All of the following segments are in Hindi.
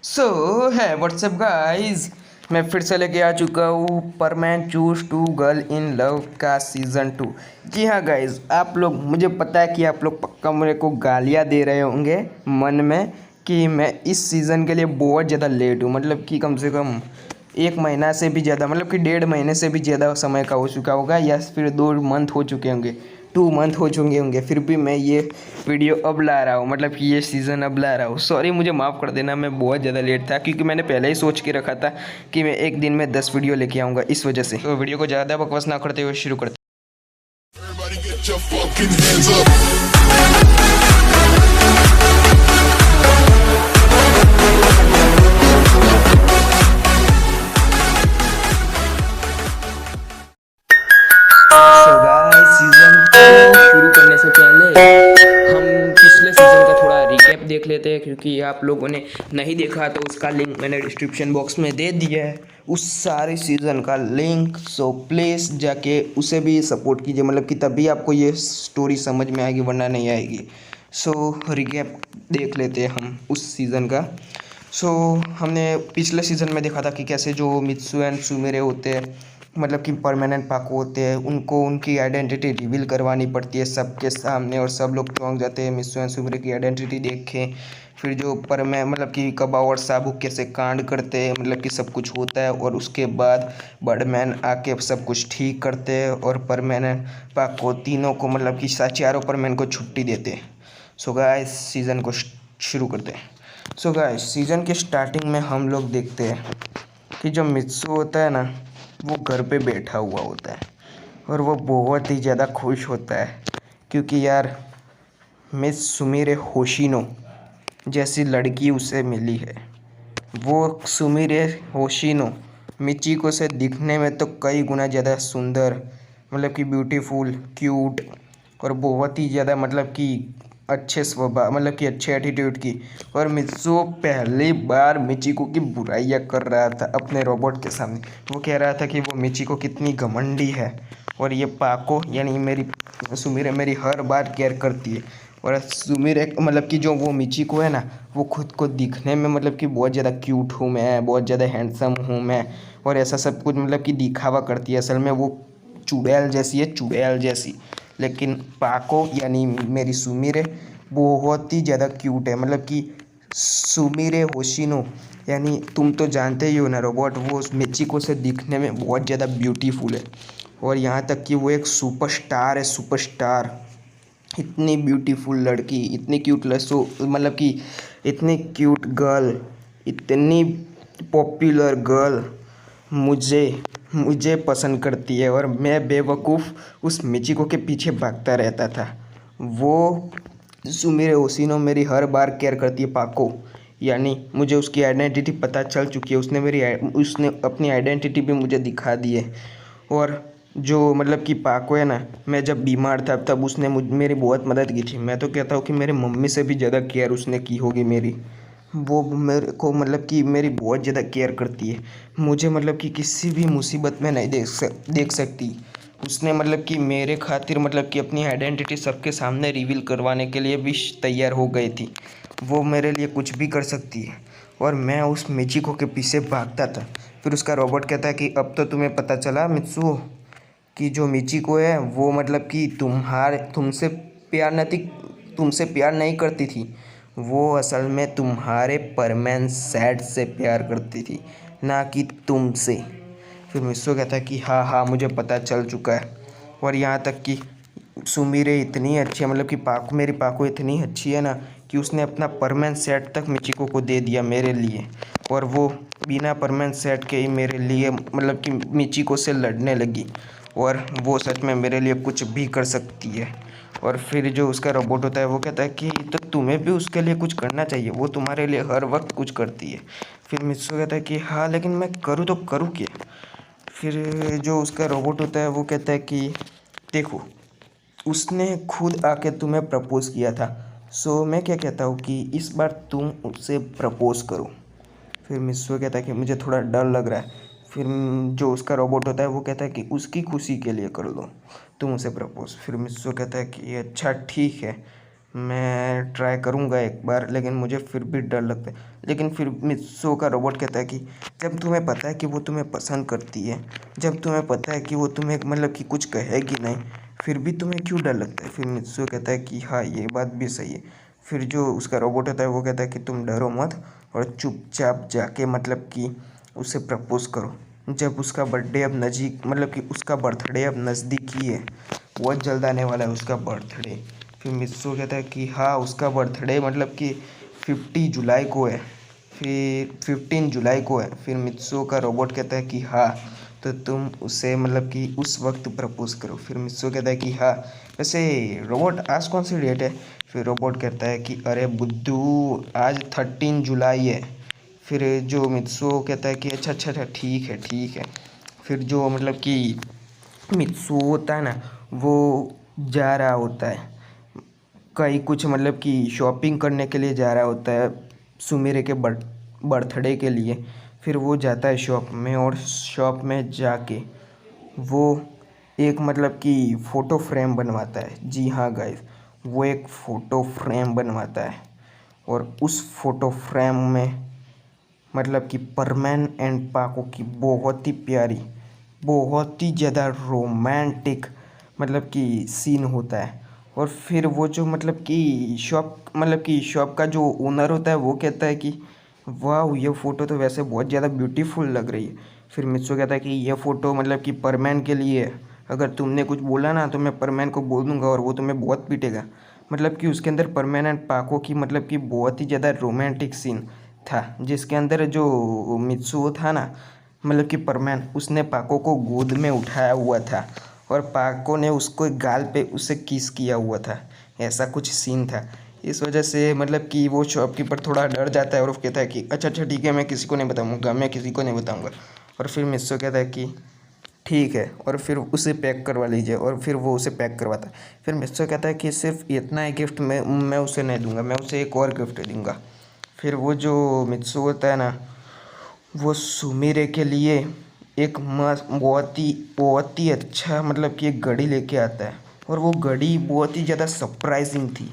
सो है व्हाट्सएप गाइस। मैं फिर से लेके आ चुका हूँ पर man choose to girl in love का सीज़न 2। जी हाँ गाइस, आप लोग, मुझे पता है कि आप लोग पक्का मेरे को गालियाँ दे रहे होंगे मन में कि मैं इस सीज़न के लिए बहुत ज़्यादा लेट हूँ। मतलब कि कम से कम 1 महीना से भी ज़्यादा, मतलब कि 1.5 महीने से भी ज़्यादा समय का हो चुका होगा, या फिर 2 मंथ हो चुके होंगे, 2 मंथ हो चुके होंगे। फिर भी मैं ये वीडियो अब ला रहा हूँ, मतलब कि ये सीज़न अब ला रहा हूँ। सॉरी, मुझे माफ़ कर देना, मैं बहुत ज़्यादा लेट था क्योंकि मैंने पहले ही सोच के रखा था कि मैं एक दिन में 10 वीडियो लेके आऊँगा, इस वजह से। तो वीडियो को ज़्यादा बकवास ना करते हुए शुरू करते। Everybody get your fucking hands up. So guys, season 2 शुरू करने से पहले हम पिछले सीज़न का थोड़ा रिकैप देख लेते हैं, क्योंकि आप लोगों ने नहीं देखा तो उसका लिंक मैंने डिस्क्रिप्शन बॉक्स में दे दिया है, उस सारे सीज़न का लिंक। सो प्लीज़ जाके उसे भी सपोर्ट कीजिए, मतलब कि तभी आपको ये स्टोरी समझ में आएगी, वरना नहीं आएगी। सो रिकैप देख लेते हैं हम उस सीज़न का। सो हमने पिछले सीज़न में देखा था कि कैसे जो मित्सु एंड सुमिरे होते हैं, मतलब कि परमानेंट पाको होते हैं, उनको उनकी आइडेंटिटी रिवील करवानी पड़ती है सबके सामने, और सब लोग चौंक जाते हैं मित्सु एंड सुमिरे की आइडेंटिटी देखें। फिर जो मतलब कि कबा और साबू कैसे कांड करते हैं, मतलब कि सब कुछ होता है, और उसके बाद बर्डमैन आके सब कुछ ठीक करते हैं, और परमानेंट पाको तीनों को, मतलब कि चारों परमैन को छुट्टी देते हैं। सो गाइस, सीज़न को शुरू करते हैं। सो गाइस, सीज़न के स्टार्टिंग में हम लोग देखते हैं कि जो मित्सु होता है ना, वो घर पे बैठा हुआ होता है, और वो बहुत ही ज़्यादा खुश होता है क्योंकि यार मिस सुमिरे होशिनो जैसी लड़की उसे मिली है। वो सुमिरे होशिनो मिचिको से दिखने में तो कई गुना ज़्यादा सुंदर, मतलब कि ब्यूटीफुल, क्यूट, और बहुत ही ज़्यादा, मतलब कि अच्छे स्वभाव, मतलब कि अच्छे एटीट्यूड की। और मित्सु पहली बार मिचिको की बुराइयां कर रहा था अपने रोबोट के सामने। वो कह रहा था कि वो मिचिको कितनी घमंडी है, और ये पाको यानी मेरी सुमिरे मेरी हर बार केयर करती है। और सुमिरे, मतलब कि जो वो मिचिको है ना, वो खुद को दिखने में, मतलब कि बहुत ज़्यादा क्यूट हूँ मैं, बहुत ज़्यादा हैंडसम हूँ मैं, और ऐसा सब कुछ, मतलब कि दिखावा करती है। असल में वो चुड़ैल जैसी है, चुड़ैल जैसी। लेकिन पाको यानी मेरी सुमिरे बहुत ही ज़्यादा क्यूट है, मतलब कि सुमिरे होशिनो, यानी तुम तो जानते ही हो ना रोबोट, वो उस मिचिको से दिखने में बहुत ज़्यादा ब्यूटीफुल है। और यहाँ तक कि वो एक सुपरस्टार है, सुपरस्टार। इतनी ब्यूटीफुल लड़की, इतनी क्यूट लसो, मतलब कि इतनी क्यूट गर्ल, इतनी पॉपुलर गर्ल मुझे मुझे पसंद करती है, और मैं बेवकूफ़ उस मिचिको के पीछे भागता रहता था। वो सुमिरे ओसिनो मेरी हर बार केयर करती है पाको, यानी मुझे उसकी आइडेंटिटी पता चल चुकी है, उसने अपनी आइडेंटिटी भी मुझे दिखा दी है। और जो, मतलब कि पाको है ना, मैं जब बीमार था तब उसने मेरी बहुत मदद की थी। मैं तो कहता हूँ कि मेरी मम्मी से भी ज़्यादा केयर उसने की होगी मेरी। वो मेरे को, मतलब कि मेरी बहुत ज़्यादा केयर करती है मुझे, मतलब कि किसी भी मुसीबत में नहीं देख सकती। उसने, मतलब कि मेरे खातिर, मतलब कि अपनी आइडेंटिटी सबके सामने रिवील करवाने के लिए भी तैयार हो गई थी। वो मेरे लिए कुछ भी कर सकती है, और मैं उस मिचिको के पीछे भागता था। फिर उसका रोबोट कहता है कि अब तो तुम्हें पता चला मित्सु कि जो मिचिको है वो, मतलब कि तुमसे प्यार नहीं करती थी। वो असल में तुम्हारे परमैन सैड से प्यार करती थी, ना कि तुमसे। फिर मित्सु कहता है कि हाँ हाँ, मुझे पता चल चुका है। और यहाँ तक कि सुमिरे इतनी अच्छी है, मतलब कि मेरी पाको इतनी अच्छी है ना, कि उसने अपना परमानेंट सेट तक मिचिको को दे दिया मेरे लिए। और वो बिना परमानेंट सेट के ही मेरे लिए, मतलब कि मिचिको से लड़ने लगी, और वो सच में मेरे लिए कुछ भी कर सकती है। और फिर जो उसका रोबोट होता है वो कहता है कि तो तुम्हें भी उसके लिए कुछ करना चाहिए, वो तुम्हारे लिए हर वक्त कुछ करती है। फिर मित्सु कहता है कि हाँ, लेकिन मैं करूँ तो करूँ क्या। फिर जो उसका रोबोट होता है वो कहता है कि देखो, उसने खुद आके तुम्हें प्रपोज़ किया था, सो मैं क्या कहता हूँ कि इस बार तुम उससे प्रपोज़ करो। फिर मित्सु कहता है कि मुझे थोड़ा डर लग रहा है। फिर जो उसका रोबोट होता है वो कहता है कि उसकी खुशी के लिए कर लो तुम उसे प्रपोज़। फिर मित्सु कहता है कि अच्छा ठीक है, मैं ट्राई करूँगा एक बार, लेकिन मुझे फिर भी डर लगता है। लेकिन फिर मित्सुओ का रोबोट कहता है कि जब तुम्हें पता है कि वो तुम्हें पसंद करती है, जब तुम्हें पता है कि वो तुम्हें मतलब कि कुछ कहेगी नहीं, फिर भी तुम्हें क्यों डर लगता है। फिर मित्सुओ कहता है कि हाँ, ये बात भी सही है। फिर जो उसका रोबोट होता है वो कहता है कि तुम डरो मत और चुपचाप जाके मतलब कि उसे प्रपोज करो। जब उसका बर्थडे अब नज़दीक मतलब कि उसका बर्थडे अब नज़दीक ही है, बहुत जल्द आने वाला है उसका बर्थडे। फिर मित्सुओ कहता है कि हाँ, उसका बर्थडे मतलब कि 50 जुलाई को है, फिर 15 जुलाई को है। फिर मित्सुओ का रोबोट कहता है कि हाँ, तो तुम उसे मतलब कि उस वक्त प्रपोज करो। फिर मित्सुओ कहता है कि हाँ, वैसे रोबोट आज कौन सी डेट है। फिर रोबोट कहता है कि अरे बुद्धू, आज 13 जुलाई है। फिर जो मित्सुओ कहता है कि अच्छा अच्छा अच्छा, ठीक है ठीक है। फिर जो मतलब कि मित्सुओ होता है ना, वो जा रहा होता है कहीं कुछ मतलब कि शॉपिंग करने के लिए जा रहा होता है सुमिरे के बर्थडे के लिए। फिर वो जाता है शॉप में और शॉप में जाके वो एक मतलब कि फ़ोटो फ्रेम बनवाता है। जी हाँ गाइस, वो एक फ़ोटो फ्रेम बनवाता है और उस फ़ोटो फ्रेम में मतलब कि परमैन एंड पाको की बहुत ही प्यारी, बहुत ही ज़्यादा रोमांटिक मतलब कि सीन होता है। और फिर वो जो मतलब कि शॉप का जो ओनर होता है वो कहता है कि वाह, ये फ़ोटो तो वैसे बहुत ज़्यादा ब्यूटीफुल लग रही है। फिर मित्सुओ कहता है कि ये फ़ोटो मतलब कि परमैन के लिए है, अगर तुमने कुछ बोला ना तो मैं परमैन को बोल दूंगा और वो तुम्हें बहुत पीटेगा। मतलब कि उसके अंदर परमैन एंड पाको की मतलब कि बहुत ही ज़्यादा रोमांटिक सीन था, जिसके अंदर जो मित्सुओ था ना मतलब कि परमैन, उसने पाको को गोद में उठाया हुआ था और पाको ने उसको गाल पे उसे किस किया हुआ था। ऐसा कुछ सीन था। इस वजह से मतलब कि वो शॉपकीपर थोड़ा डर जाता है और वो कहता है कि अच्छा अच्छा ठीक है, मैं किसी को नहीं बताऊँगा, मैं किसी को नहीं बताऊँगा। और फिर मित्सुओ कहता है कि ठीक है, और फिर उसे पैक करवा लीजिए। और फिर वो उसे पैक करवाता है। फिर मित्सुओ कहता है कि सिर्फ इतना ही गिफ्ट मैं उसे नहीं दूंगा, मैं उसे एक और गिफ्ट दूंगा। फिर वो जो मित्सुओ होता है ना, वो सुमिरे के लिए एक मस्त बहुत ही अच्छा मतलब कि एक घड़ी लेके आता है। और वो घड़ी बहुत ही ज़्यादा सरप्राइजिंग थी।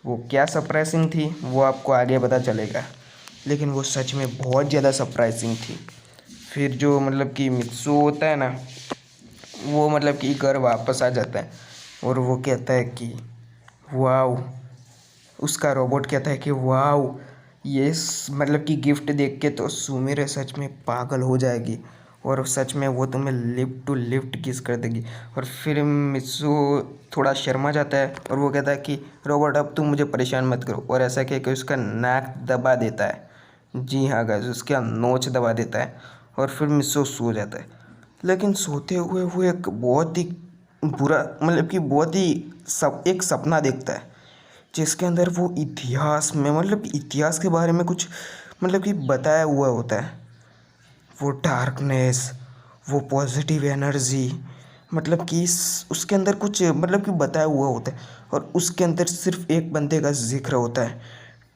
वो क्या सरप्राइजिंग थी वो आपको आगे पता चलेगा, लेकिन वो सच में बहुत ज़्यादा सरप्राइजिंग थी। फिर जो मतलब कि मित्सुओ होता है ना, वो मतलब कि घर वापस आ जाता है और वो कहता है कि वाओ, उसका रोबोट कहता है कि वाओ, ये मतलब कि गिफ्ट देख के तो सुमिरे सच में पागल हो जाएगी और सच में वो तुम्हें लिफ्ट टू लिफ्ट किस कर देगी। और फिर मित्सुओ थोड़ा शर्मा जाता है और वो कहता है कि रोबोट, अब तुम मुझे परेशान मत करो। और ऐसा कह के उसका नाक दबा देता है। जी हाँ गाइस, उसका नोच दबा देता है और फिर मित्सुओ सो जाता है। लेकिन सोते हुए वो एक बहुत ही बुरा मतलब कि बहुत ही एक सपना देखता है, जिसके अंदर वो इतिहास में मतलब इतिहास के बारे में कुछ मतलब कि बताया हुआ होता है। वो डार्कनेस, वो पॉजिटिव एनर्जी, मतलब कि उसके अंदर कुछ मतलब कि बताया हुआ होता है। और उसके अंदर सिर्फ एक बंदे का जिक्र होता है,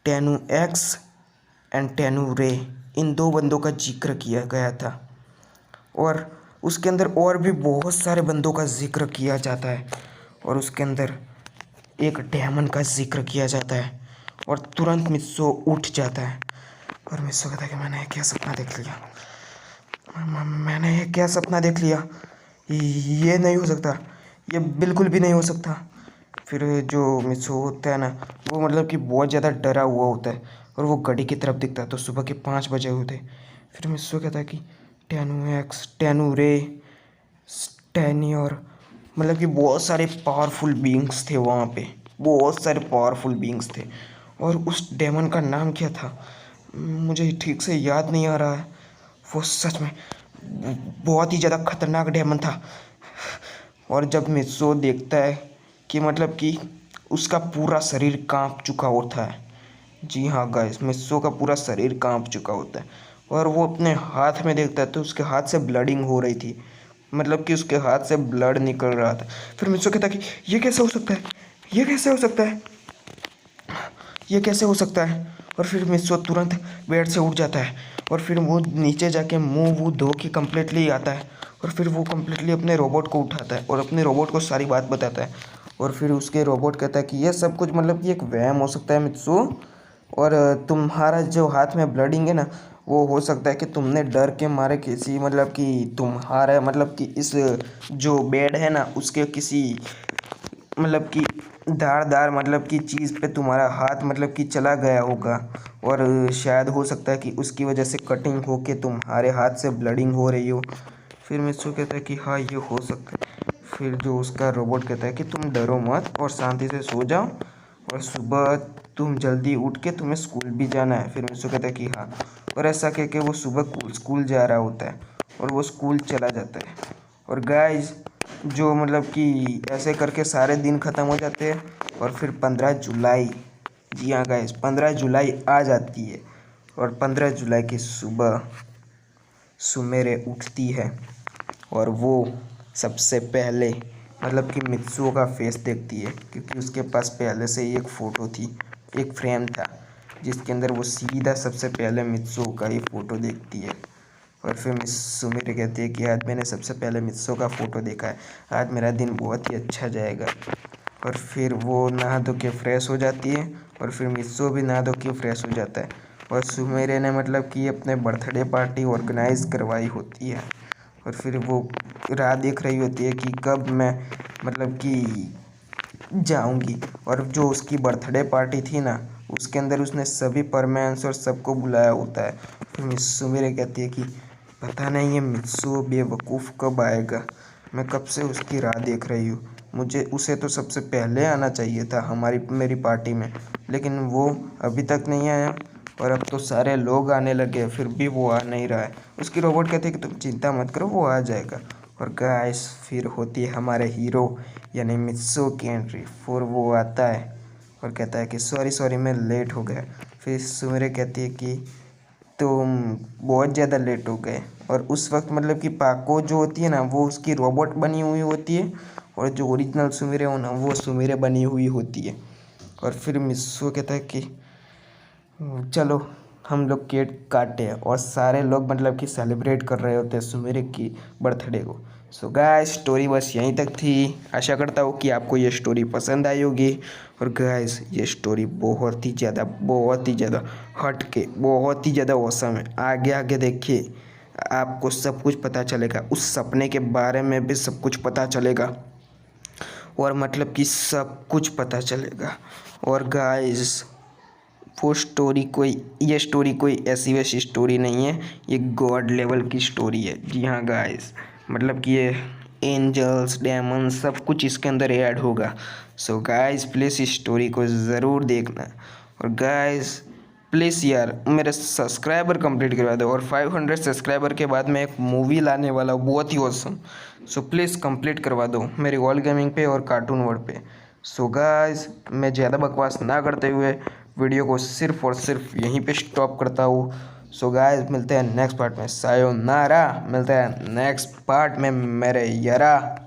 टेनु एक्स एंड टेनु रे। इन दो बंदों का जिक्र किया गया था। और उसके अंदर और भी बहुत सारे बंदों का जिक्र किया जाता है। और उसके अंदर एक डेमन का जिक्र किया जाता है। और तुरंत मित्सुओ उठ जाता है और मित्सुओ कहता है कि मैंने क्या सपना देख लिया, मैंने ये क्या सपना देख लिया, ये नहीं हो सकता, ये बिल्कुल भी नहीं हो सकता। फिर जो मित्सुओ होता है ना, वो मतलब कि बहुत ज़्यादा डरा हुआ होता है और वो घड़ी की तरफ दिखता है तो सुबह के 5 बजे होते। फिर मित्सुओ कहता है कि टेनु एक्स, टेनु रे, स्टैनी, और मतलब कि बहुत सारे पावरफुल बीइंग्स थे वहाँ पे, बहुत सारे पावरफुल बीइंग्स थे। और उस डेमन का नाम क्या था मुझे ठीक से याद नहीं आ रहा है। वो सच में बहुत ही ज़्यादा खतरनाक डेमन था। और जब मित्सुओ देखता है कि मतलब कि उसका पूरा शरीर कांप चुका होता है। जी हाँ गाइस, मित्सुओ का पूरा शरीर कांप चुका होता है और वो अपने हाथ में देखता है तो उसके हाथ से ब्लडिंग हो रही थी, मतलब कि उसके हाथ से ब्लड निकल रहा था। फिर मित्सुओ कहता है कि ये कैसे हो सकता है, ये कैसे हो सकता है, ये कैसे हो सकता है। और फिर मित्सुओ तुरंत बेड से उठ जाता है और फिर वो नीचे जाके मुंह वो धो के कम्प्लीटली आता है। और फिर वो कम्प्लीटली अपने रोबोट को उठाता है और अपने रोबोट को सारी बात बताता है। और फिर उसके रोबोट कहता है कि ये सब कुछ मतलब कि एक वहम हो सकता है मित्सु, और तुम्हारा जो हाथ में ब्लडिंग है ना, वो हो सकता है कि तुमने डर के मारे किसी मतलब कि तुम्हारा मतलब कि इस जो बेड है ना उसके किसी मतलब कि धारदार मतलब कि चीज़ पे तुम्हारा हाथ मतलब कि चला गया होगा, और शायद हो सकता है कि उसकी वजह से कटिंग हो के तुम्हारे हाथ से ब्लडिंग हो रही हो। फिर मित्सु कहता है कि हाँ ये हो सकता है। फिर जो उसका रोबोट कहता है कि तुम डरो मत और शांति से सो जाओ, और सुबह तुम जल्दी उठ के तुम्हें स्कूल भी जाना है। फिर मित्सु कहता है कि हाँ, और ऐसा कह के वो सुबह स्कूल जा रहा होता है और वो स्कूल चला जाता है। और गाइस जो मतलब कि ऐसे करके सारे दिन ख़त्म हो जाते हैं, और फिर 15 जुलाई, जी हाँ गाइस 15 जुलाई आ जाती है, और 15 जुलाई की सुबह सुमेरे उठती है और वो सबसे पहले मतलब कि मित्सुओ का फेस देखती है, क्योंकि उसके पास पहले से ही एक फ़ोटो थी, एक फ्रेम था जिसके अंदर वो सीधा सबसे पहले मित्सुओ का ही फ़ोटो देखती है। और फिर मिस सुमिर कहती है कि आज मैंने सबसे पहले मित्सुओ का फ़ोटो देखा है, आज मेरा दिन बहुत ही अच्छा जाएगा। और फिर वो नहा धो के फ्रेश हो जाती है, और फिर मित्सुओ भी नहा धो के फ्रेश हो जाता है, और सुमेरे ने मतलब कि अपने बर्थडे पार्टी ऑर्गेनाइज करवाई होती है। और फिर वो राह देख रही होती है कि कब मैं मतलब कि जाऊंगी, और जो उसकी बर्थडे पार्टी थी ना उसके अंदर उसने सभी परमांस और सबको बुलाया होता है। फिर मित्सु मेरे कहती है कि पता नहीं ये मित्सु बेवकूफ़ कब आएगा, मैं कब से उसकी राह देख रही हूँ, मुझे उसे तो सबसे पहले आना चाहिए था मेरी पार्टी में, लेकिन वो अभी तक नहीं आया, और अब तो सारे लोग आने लगे फिर भी वो आ नहीं रहा है। उसकी रोबोट कहती है कि तुम चिंता मत करो वो आ जाएगा। और गाइस फिर होती है हमारे हीरो यानी मित्सु की एंट्री। फिर वो आता है और कहता है कि सॉरी मैं लेट हो गया। फिर सुमेरे कहती है कि तुम बहुत ज़्यादा लेट हो गए, और उस वक्त मतलब कि पाको जो होती है ना वो उसकी रोबोट बनी हुई होती है, और जो ओरिजिनल सुमेरे हो ना वो सुमेरे बनी हुई होती है। और फिर मित्सु कहता है कि चलो हम लोग केक काटते हैं, और सारे लोग मतलब कि सेलिब्रेट कर रहे होते हैं सुमेरे की बर्थडे को। सो गाइस स्टोरी बस यहीं तक थी। आशा करता हूँ कि आपको ये स्टोरी पसंद आई होगी। और गाइस ये स्टोरी बहुत ही ज़्यादा हट के बहुत ही ज़्यादा औसम है। आगे आगे देखिए आपको सब कुछ पता चलेगा, उस सपने के बारे में भी सब कुछ पता चलेगा, और मतलब कि सब कुछ पता चलेगा। और गाइस ये स्टोरी कोई ऐसी वैसी स्टोरी नहीं है, ये गॉड लेवल की स्टोरी है। जी हाँ गाइस मतलब कि ये एंजल्स डेमन सब कुछ इसके अंदर ऐड होगा। सो गाइस प्लीज़ इस स्टोरी को ज़रूर देखना। और गाइस प्लीज़ यार मेरे सब्सक्राइबर कंप्लीट करवा दो, और 500 सब्सक्राइबर के बाद मैं एक मूवी लाने वाला हूँ बहुत ही ऑसम। सो प्लीज़ कंप्लीट करवा दो मेरी वॉल गेमिंग पे और कार्टून वर्ल्ड पे। सो गाइस मैं ज़्यादा बकवास ना करते हुए वीडियो को सिर्फ और सिर्फ यहीं पे स्टॉप करता हूँ। सो गाइस मिलते हैं नेक्स्ट पार्ट में, सायोनारा। मिलते हैं नेक्स्ट पार्ट में मेरे यारा।